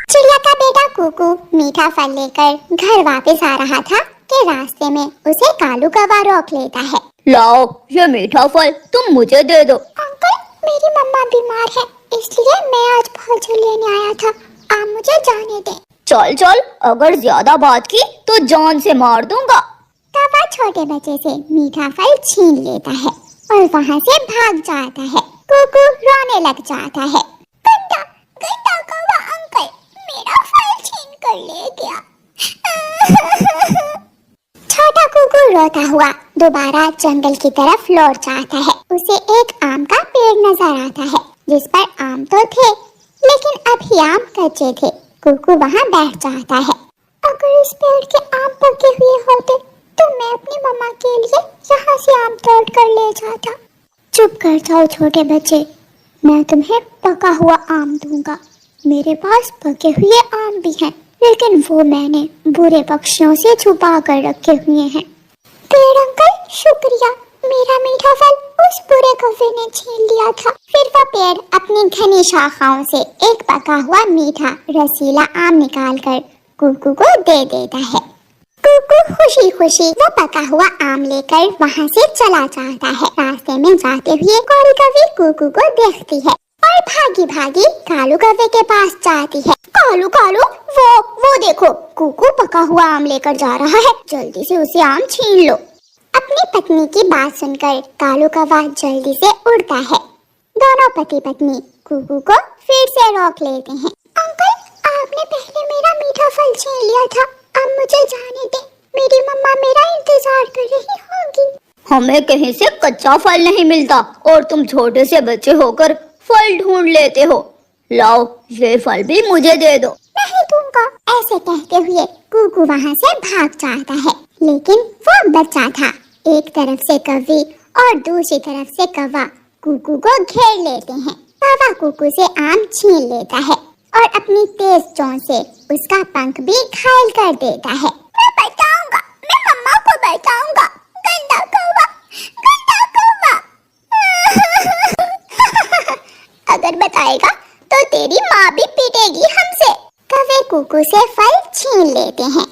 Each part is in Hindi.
चिड़िया का बेटा कुकू मीठा फल लेकर घर वापस आ रहा था कि रास्ते में उसे कालू कौवा रोक लेता है। लाओ ये मीठा फल तुम मुझे दे दो। अंकल, मेरी मम्मा बीमार है, इसलिए मैं आज फल लेने आया था, आप मुझे जाने दें। चल चल, अगर ज्यादा बात की तो जान से मार दूंगा। कौवा छोटे बच्चे से मीठा फल छीन लेता है और वहाँ से भाग जाता है। कुकू रोने लग जाता है। गंदा गंदा कौवा अंकल मेरा फल छीन कर ले गया। छोटा कुकू रोता हुआ दोबारा जंगल की तरफ लौट जाता है। उसे एक आम का पेड़ नजर आता है जिस पर आम तो थे, लेकिन अभी आम कच्चे थे। कुकू वहाँ बैठ जाता है। अगर इस पेड़ के आम पके हुए होते तो मैं अपनी मम्मा के लिए यहाँ से आम तोड़ कर ले जाता। चुप कर जाओ छोटे बच्चे, मैं तुम्हें पका हुआ आम दूंगा। मेरे पास पके हुए आम भी हैं, लेकिन वो मैंने बुरे पक्षियों से छुपा कर रखे हुए हैं। पेड़ अंकल शुक्रिया, मेरा मीठा फल उस बुरे कौवे ने छीन लिया था। फिर वह पेड़ अपनी घनी शाखाओं से एक पका हुआ मीठा रसीला आम निकालकर कुकू को दे देता है। कुकू खुशी खुशी वो पका हुआ आम लेकर वहाँ से चला जाता है। रास्ते में जाते हुए कौड़ी कौवी कुकू को देखती है और भागी भागी कालू कौवे के पास जाती है। कालू कालू, वो देखो, कुकू पका हुआ आम लेकर जा रहा है, जल्दी से उसे आम छीन लो। अपनी पत्नी की बात सुनकर कालू कौवा जल्दी से उड़ता है। दोनों पति पत्नी कुकू को फिर से रोक लेते हैं। अंकल, आपने पहले मेरा मीठा फल छीन लिया था, अब मुझे जाने दे, मेरी मम्मा मेरा इंतजार कर रही होगी। हमें कहीं से कच्चा फल नहीं मिलता और तुम छोटे से बच्चे होकर फल ढूंढ लेते हो। लाओ ये फल भी मुझे दे दो। नहीं दूंगा। ऐसे कहते हुए कुकू वहाँ से भाग जाता है, लेकिन वो बच्चा था। एक तरफ से कौवी और दूसरी तरफ से कौवा कुकू को घेर लेते हैं। कौवा कुकू से आम छीन लेता है और अपनी तेज चोंच से उसका पंख भी घायल कर देता है। मैं बताऊंगा, मैं मम्मा को बताऊंगा, गंदा कौवा, गंदा कौवा। अगर बताएगा तो तेरी माँ भी पीटेगी हमसे। कौवे कुकू से फल छीन लेते हैं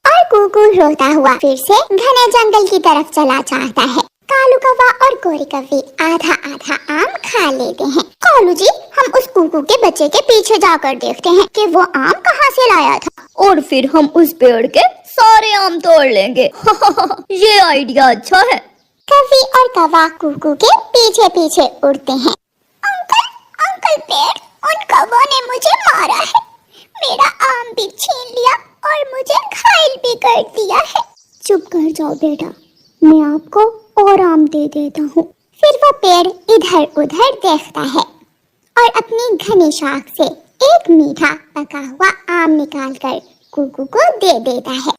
और कुकू रोता हुआ फिर से घने जंगल की तरफ चला जाता है। कालू कौवा और गोरी कौवी आधा आधा आम खा लेते हैं। कालू जी, हम उस कुकू के बच्चे के पीछे जाकर देखते हैं कि वो आम कहाँ से लाया था, और फिर हम उस पेड़ के सारे आम तोड़ लेंगे। ये आइडिया अच्छा है। कौवी और कौवा कुकू के पीछे पीछे उड़ते हैं। अंकल, अंकल पेड़, उन कौवों ने मुझे मारा है, मेरा आम भी छीन लिया और मुझे घायल भी कर दिया है। चुप कर जाओ बेटा, मैं आपको और आम दे देता हूँ। फिर वो पेड़ इधर उधर देखता है और अपनी घनी शाख से एक मीठा पका हुआ आम निकालकर कुकू को दे देता है।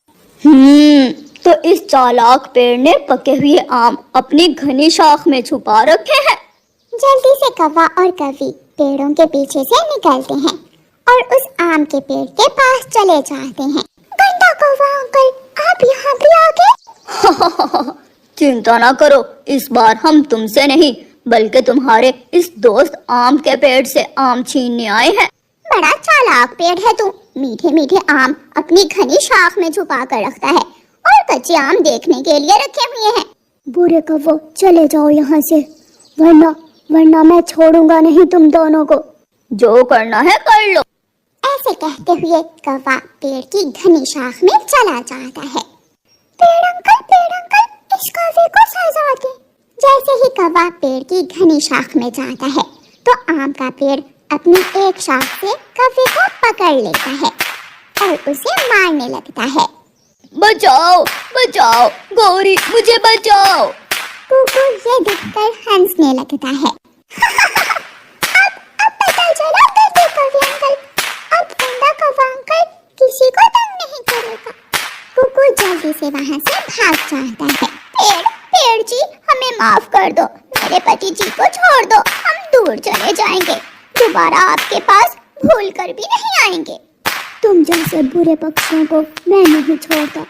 तो इस चालाक पेड़ ने पके हुए आम अपनी घनी शाख में छुपा रखे हैं। जल्दी से कौवा और कौवी पेड़ों के पीछे से निकलते हैं और उस आम के पेड़ के पास चले जाते हैं। गंदा कौवा अंकल, आप यहाँ भी आ गए? चिंता ना करो, इस बार हम तुमसे नहीं बल्कि तुम्हारे इस दोस्त आम के पेड़ से आम छीनने आए हैं। बड़ा चालाक पेड़ है तू, मीठे मीठे आम अपनी घनी शाख में छुपा कर रखता है और कच्चे आम देखने के लिए रखे हुए हैं। बुरे कौवो, चले जाओ यहाँ से, वरना मैं छोड़ूंगा नहीं तुम दोनों को। जो करना है कर लो। ऐसे कहते हुए कौवा पेड़ की घनी शाख में चला जाता है। पेड़ अंकल, इस कौवे को सजा दे। जैसे ही कौवा पेड़ की घनी शाख में जाता है तो आम का पेड़ अपनी एक शाख से कौवे को पकड़ लेता है और उसे मारने लगता है। बचाओ बचाओ, गौरी मुझे बचाओ। कुकू ये देखकर हंसने लगता है। अब पता चला गंदे कौवे अंकल, अब गंदा कौवा अंकल किसी को तंग नहीं करेगा। कुकू जल्दी से वहाँ से भाग जाता है। पेड़ जी, हमें माफ कर दो, मेरे पति जी को छोड़ दो, हम दूर चले जाएंगे, दोबारा आपके पास भूल कर भी नहीं आएंगे। तुम जैसे बुरे पक्षियों को मैं नहीं छोड़ता,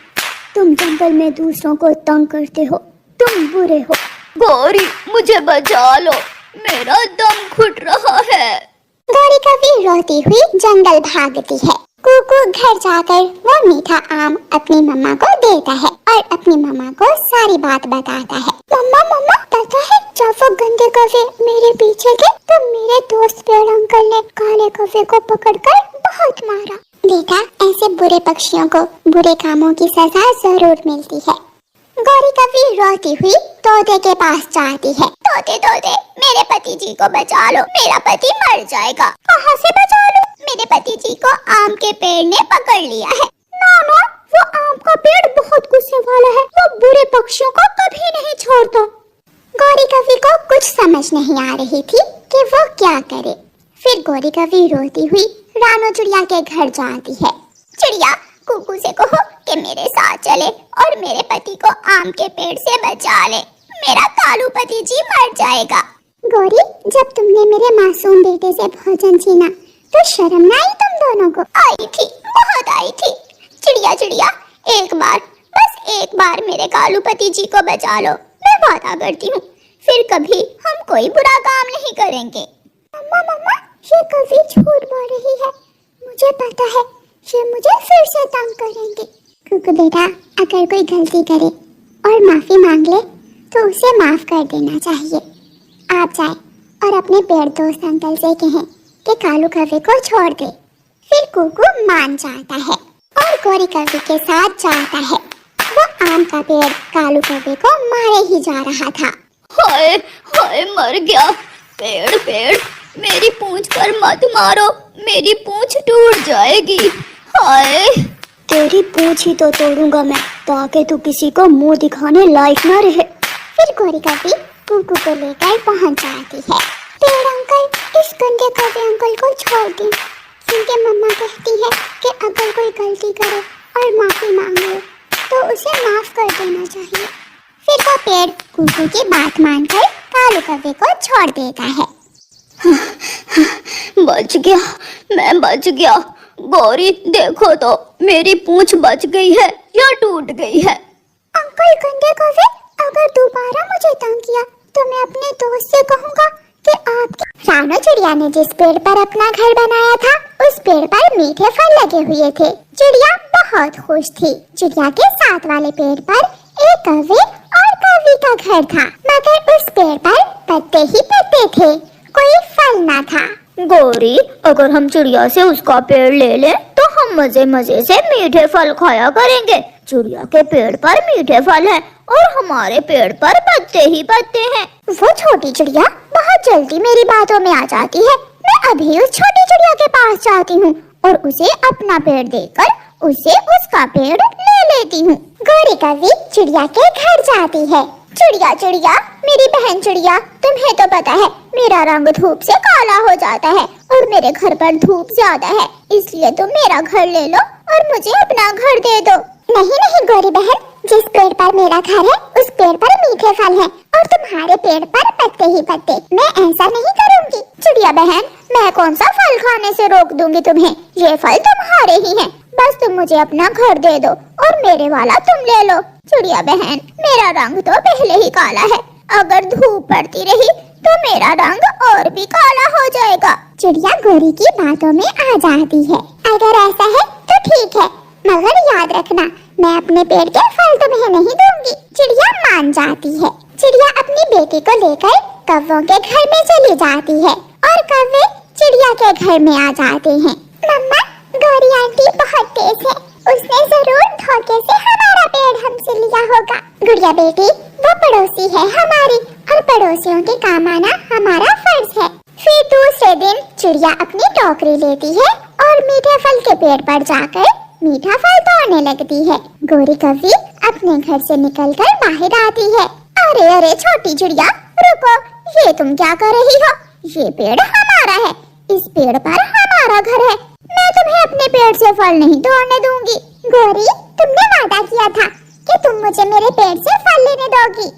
तुम जंगल में दूसरों को तंग करते हो, तुम बुरे हो। गौरी मुझे बचा लो, मेरा दम घुट रहा है। गौरी कभी रोती हुई जंगल भागती है। कुकू घर जाकर वो मीठा आम अपनी मम्मा को देता है और अपनी मम्मा को सारी बात बताता है। मम्मा मम्मा पता है जब वो गंदे कौवे मेरे पीछे थे तो मेरे दोस्त पेड़ अंकल ने काले कौवे को पकड़कर बहुत मारा। बेटा ऐसे बुरे पक्षियों को बुरे कामों की सजा जरूर मिलती है। गौरी कभी रोती हुई तोते के पास जाती है। तोते तोते मेरे पति जी को बचा लो, मेरा पति मर जाएगा। कहाँ से बचा लो? मेरे पति जी को आम के पेड़ ने पकड़ लिया है। ना ना, वो आम का पेड़ बहुत गुस्से वाला है, वो बुरे पक्षियों को कभी नहीं छोड़ता। गौरी कभी को कुछ समझ नहीं आ रही थी कि वो क्या करे। फिर गौरी कभी रोती हुई रानो चिड़िया के घर जाती है। चिड़िया कुकू से कहो कि मेरे साथ चले और मेरे पति को आम के पेड़ से बचा ले, मेरा कालू पति जी मर जाएगा। गौरी जब तुमने मेरे मासूम बेटे से भोजन छीना तो शर्म ना आई तुम दोनों को? आई थी, बहुत आई थी। चिड़िया चिड़िया एक बार, बस एक बार मेरे कालू पति जी को बचा लो, मैं वादा करती हूँ फिर कभी हम कोई बुरा काम नहीं करेंगे। मम्मा मम्मा ये कभी झूठ बोल रही है, मुझे पता है ये मुझे फिर से तंग करेंगे। कुकू बेटा अगर कोई गलती करे और माफी मांग ले तो उसे माफ कर देना चाहिए। आप जाए और अपने पेड़ दोस्त अंकल से कहें कि कालू कौवे को छोड़ दे। फिर कुकू मान जाता है और गौरी कौवे के साथ जाता है। वो आम का पेड़ कालू कौवे को मारे ही जा रहा था। हाय हाय मर गया। पेड़ पेड़ मेरी पूंछ पर मत मारो, मेरी पूंछ टूट जाएगी। हाय तेरी पूंछ ही तो तोड़ूंगा मैं ताकि तू किसी को मुंह दिखाने लायक ना रहे। फिर गौरी कौवी कुकू को लेकर पहुंच जाती है। पेड़ अंकल इस गंदे कौवे अंकल को छोड़ दें, क्योंकि मम्मा कहती है कि अगर कोई गलती करे और माफी मांगे तो उसे माफ कर देना चाहिए। फिर वो पेड़ कुकू की बात मानकर कालू कौवे को छोड़ देता है। बच गया, मैं बच गया। गौरी देखो तो मेरी पूंछ बच गई है या टूट गई है। अंकल गंदे कौवे अगर दोबारा मुझे तंग किया तो मैं अपने दोस्त से कहूँगा कि आपकी रानो चिड़िया ने जिस पेड़ पर अपना घर बनाया था उस पेड़ पर मीठे फल लगे हुए थे। चिड़िया बहुत खुश थी। चिड़िया के साथ वाले पेड़ पर एक कौवे और कौवी का घर था, मगर उस पेड़ पर पत्ते ही पत्ते थे, कोई फल ना था। गौरी अगर हम चिड़िया से उसका पेड़ ले लें तो हम मजे मजे से मीठे फल खाया करेंगे। चिड़िया के पेड़ पर मीठे फल हैं और हमारे पेड़ पर पत्ते ही पत्ते हैं। वो छोटी चिड़िया बहुत जल्दी मेरी बातों में आ जाती है। मैं अभी उस छोटी चिड़िया के पास जाती हूँ और उसे अपना पेड़ देकर उसे उसका पेड़ ले लेती हूँ। गौरी कौवी चिड़िया के घर जाती है। चिड़िया चिड़िया मेरी बहन चिड़िया, तुम्हें तो पता है मेरा रंग धूप से काला हो जाता है और मेरे घर पर धूप ज्यादा है, इसलिए तुम मेरा घर ले लो और मुझे अपना घर दे दो। नहीं नहीं गौरी बहन, जिस पेड़ पर मेरा घर है उस पेड़ पर मीठे फल हैं और तुम्हारे पेड़ पर पत्ते ही पत्ते। मैं ऐसा नहीं करूँगी। चिड़िया बहन मैं कौन सा फल खाने से रोक दूंगी तुम्हें, ये फल तुम्हारे ही हैं, बस तुम मुझे अपना घर दे दो और मेरे वाला तुम ले लो। चिड़िया बहन मेरा रंग तो पहले ही काला है, अगर धूप पड़ती रही तो मेरा रंग और भी काला हो जाएगा। चिड़िया गौरी की बातों में आ जाती है। अगर ऐसा है तो ठीक है, मगर याद रखना मैं अपने पेड़ के फल तुम्हें नहीं दूंगी। चिड़िया मान जाती है। चिड़िया अपनी बेटी को लेकर कौवों के घर में चली जाती है और कौवे चिड़िया के घर में आ जाते हैं। मम्मा गौरी आंटी बहुत तेज है, उसने जरूर धोखे से हमारा पेड़ हमसे लिया होगा। गुड़िया बेटी वो पड़ोसी है हमारी और पड़ोसियों के काम आना हमारा फर्ज है। फिर दूसरे दिन चिड़िया अपनी टोकरी लेती है और मीठे फल के पेड़ पर जाकर मीठा फल तोड़ने लगती है। गौरी कौवी अपने घर से निकलकर बाहर आती है। अरे अरे छोटी चिड़िया रुको, ये तुम क्या कर रही हो? ये पेड़ हमारा है, इस पेड़ पर हमारा घर है, मैं तुम्हें अपने पेड़ से फल नहीं तोड़ने दूंगी। गौरी तुमने वादा किया था कि तुम मुझे मेरे पेड़ से फल लेने दोगी।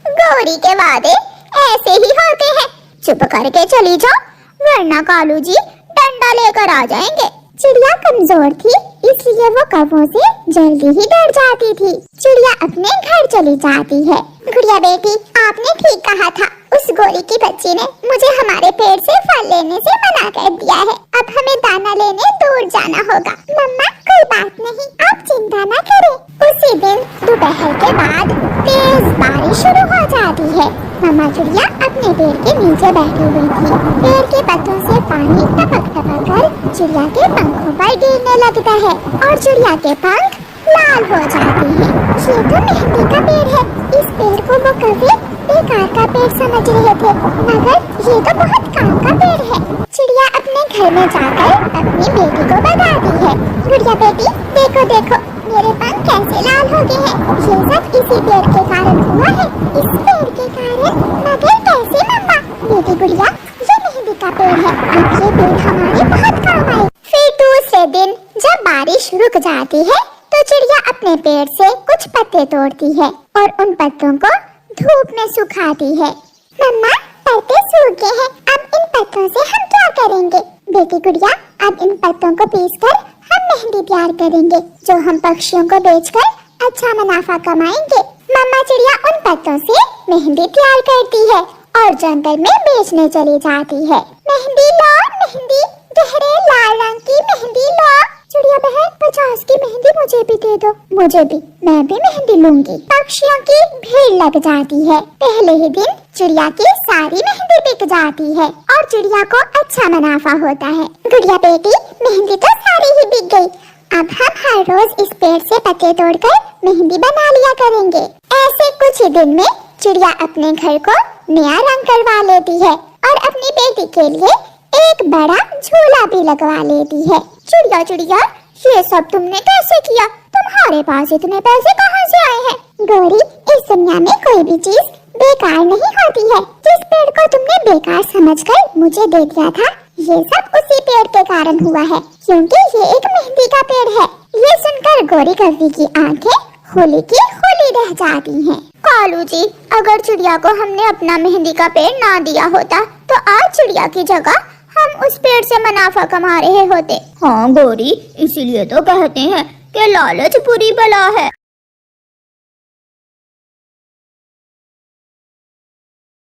गौरी के वादे ऐसे ही होते हैं, चुप करके चली जाओ वरना कालू जी डंडा लेकर आ जाएंगे। चिड़िया कमजोर थी, इसलिए वो कौवों से जल्दी ही डर जाती थी। चिड़िया अपने घर चली जाती है। गुड़िया बेटी, आपने ठीक कहा था, उस गोरी की बच्ची ने मुझे हमारे पेड़ से फल लेने से मना कर दिया है। अब हमें दाना लेने दूर जाना होगा। मम्मा, कोई बात नहीं, आप चिंता न करें। उसी दिन दोपहर के बाद तेज बारिश शुरू हो जाती है। मम्मा चिड़िया अपने पेड़ के नीचे बैठी हुई थी। पेड़ के पत्तों से पानी टपक टपक कर चिड़िया के पंखों पर गिरने लगता है और चिड़िया के पंख लाल हो जाते हैं। ये तो मेहंदी का पेड़ है। इस पेड़ को वो कभी बेकार का पेड़ समझ रहे थे, मगर ये तो बहुत काम का पेड़ है। चिड़िया अपने घर में जाकर अपनी बेटी को बताती है, गुड़िया बेटी, देखो देखो मेरे पंख कैसे लाल हो गए हैं। ये सब इसी पेड़ के कारण हुआ है। इस पेड़ के कारण? मगर कैसे मम्मा? बेटी गुड़िया, ये मेहंदी का पेड़ है, अब ये पेड़ हमारे बहुत काम आए। फिर दूसरे दिन जब बारिश रुक जाती है तो चिड़िया अपने पेड़ से कुछ पत्ते तोड़ती है और उन पत्तों को धूप में सुखाती है। मम्मा, पत्ते सूख गए हैं, अब इन पत्तों से हम क्या करेंगे? बेटी गुड़िया, अब इन पत्तों को पीसकर हम मेहंदी तैयार करेंगे, जो हम पक्षियों को बेचकर अच्छा मुनाफा कमाएंगे। मम्मा चिड़िया उन पत्तों से मेहंदी तैयार करती है और जंगल में बेचने चली जाती है। मेहंदी लो, मेहंदी, गहरे लाल रंग की मेहंदी लो। चिड़िया बहन, 50 की मेहंदी मुझे भी दे दो। मुझे भी, मैं भी मेहंदी लूंगी। पक्षियों की भीड़ लग जाती है। पहले ही दिन चिड़िया की सारी मेहंदी बिक जाती है और चिड़िया को अच्छा मुनाफा होता है। गुड़िया बेटी, मेहंदी तो सारी ही बिक गई। अब हम हर रोज इस पेड़ से पत्ते तोड़कर मेहंदी बना लिया करेंगे। ऐसे कुछ ही दिन में चिड़िया अपने घर को नया रंग करवा लेती है और अपनी बेटी के लिए एक बड़ा झूला भी लगवा लेती है। चिड़िया चिड़िया, ये सब तुमने कैसे किया? तुम्हारे पास इतने पैसे कहाँ से आए हैं? गौरी, इस दुनिया में कोई भी चीज बेकार नहीं होती है। जिस पेड़ को तुमने बेकार समझकर मुझे दे दिया था, ये सब उसी पेड़ के कारण हुआ है, क्योंकि ये एक मेहंदी का पेड़ है। ये सुनकर गौरी कौवी की आंखें होली की होली रह जाती हैं। कालू जी, अगर चिड़िया को हमने अपना मेहंदी का पेड़ ना दिया होता तो आज चिड़िया की जगह हम उस पेड़ से मुनाफा कमा रहे होते। हाँ गौरी, इसीलिए तो कहते हैं कि लालच बुरी बला है।